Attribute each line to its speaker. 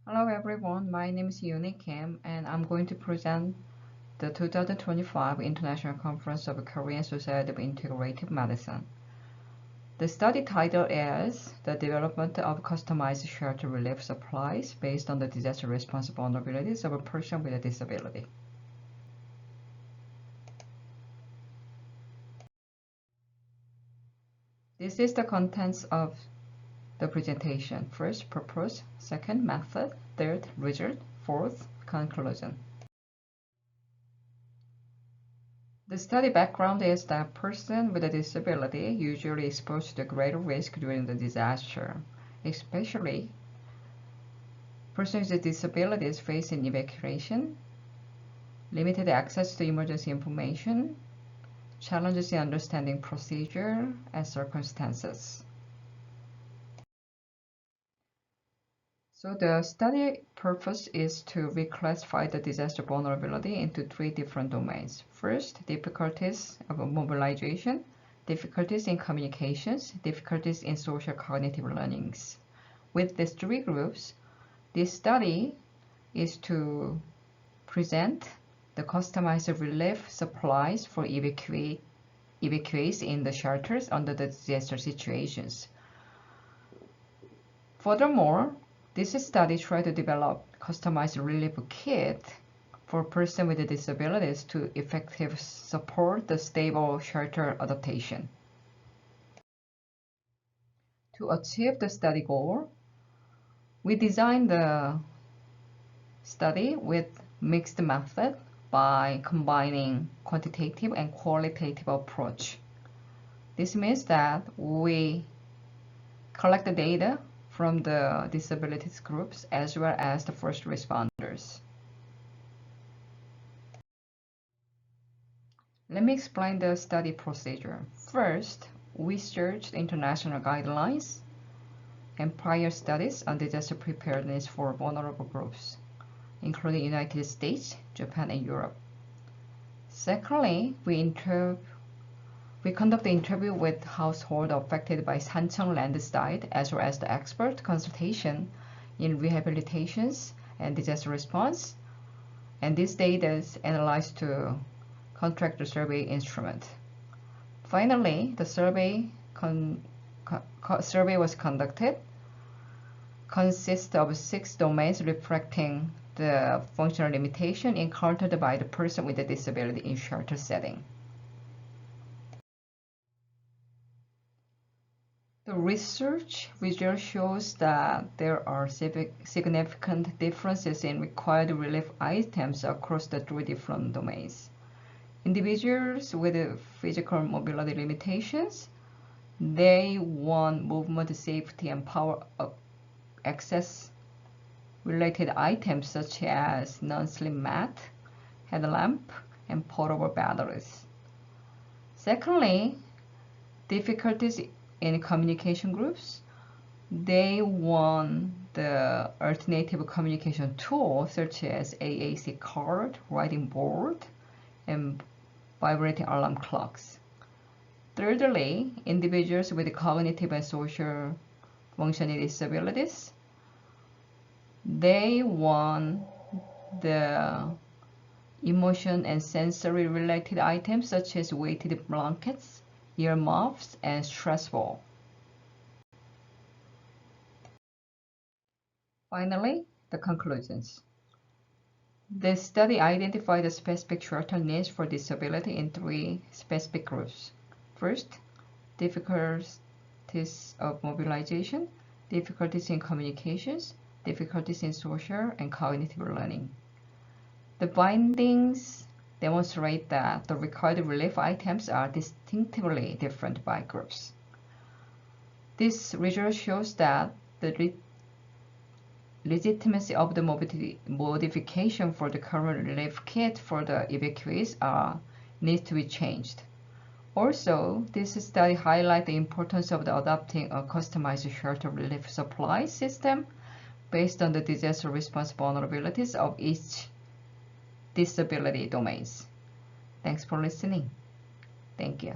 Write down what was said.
Speaker 1: Hello everyone, my name is Younhee Kim and I'm going to present the 2025 International Conference of Korean Society of Integrative Medicine. The study title is The Development of Customized Shelter Relief Supplies Based on the Disaster Response Vulnerabilities of a Person with a Disability. This is the contents of the presentation. First, purpose. Second, method. Third, result. Fourth, conclusion. The study background is that persons with a disability usually exposed to greater risk during the disaster, especially persons with disabilities facing evacuation, limited access to emergency information, challenges in understanding procedure and circumstances. So the study purpose is to reclassify the disaster vulnerability into three different domains. First, difficulties of mobilization, difficulties in communications, difficulties in social cognitive learnings. With these three groups, this study is to present the customized relief supplies for evacuees in the shelters under the disaster situations. Furthermore, this study tried to develop customized relief kit for persons with disabilities to effectively support the stable shelter adaptation. To achieve the study goal, we designed the study with mixed method by combining quantitative and qualitative approach. This means that we collect the data from the disabilities groups as well as the first responders. Let me explain the study procedure. First, we searched international guidelines and prior studies on disaster preparedness for vulnerable groups, including United States, Japan, and Europe. Secondly, we conduct the interview with households affected by Sancheong landslide as well as the expert consultation in rehabilitations and disaster response, and this data is analyzed to contract the survey instrument. Finally, the survey was conducted, consists of 6 domains reflecting the functional limitation encountered by the person with a disability in shelter setting. The research result shows that there are significant differences in required relief items across the 3 different domains. Individuals with physical mobility limitations, they want movement safety and power access related items such as non-slip mat, headlamp, and portable batteries. Secondly, difficulties in communication groups, they want the alternative communication tools such as AAC card, writing board, and vibrating alarm clocks. Thirdly, individuals with cognitive and social functioning disabilities, they want the emotion and sensory related items such as weighted blankets, earmuffs, and stress ball. Finally, the conclusions. The study identified the specific shelter needs for disability in 3 specific groups. First, difficulties of mobilization, difficulties in communications, difficulties in social and cognitive learning. The findings demonstrate that the required relief items are distinctively different by groups. This result shows that the legitimacy of the modification for the current relief kit for the evacuees needs to be changed. Also, this study highlights the importance of adopting a customized shelter relief supply system based on the disaster response vulnerabilities of each disability domains. Thanks for listening. Thank you.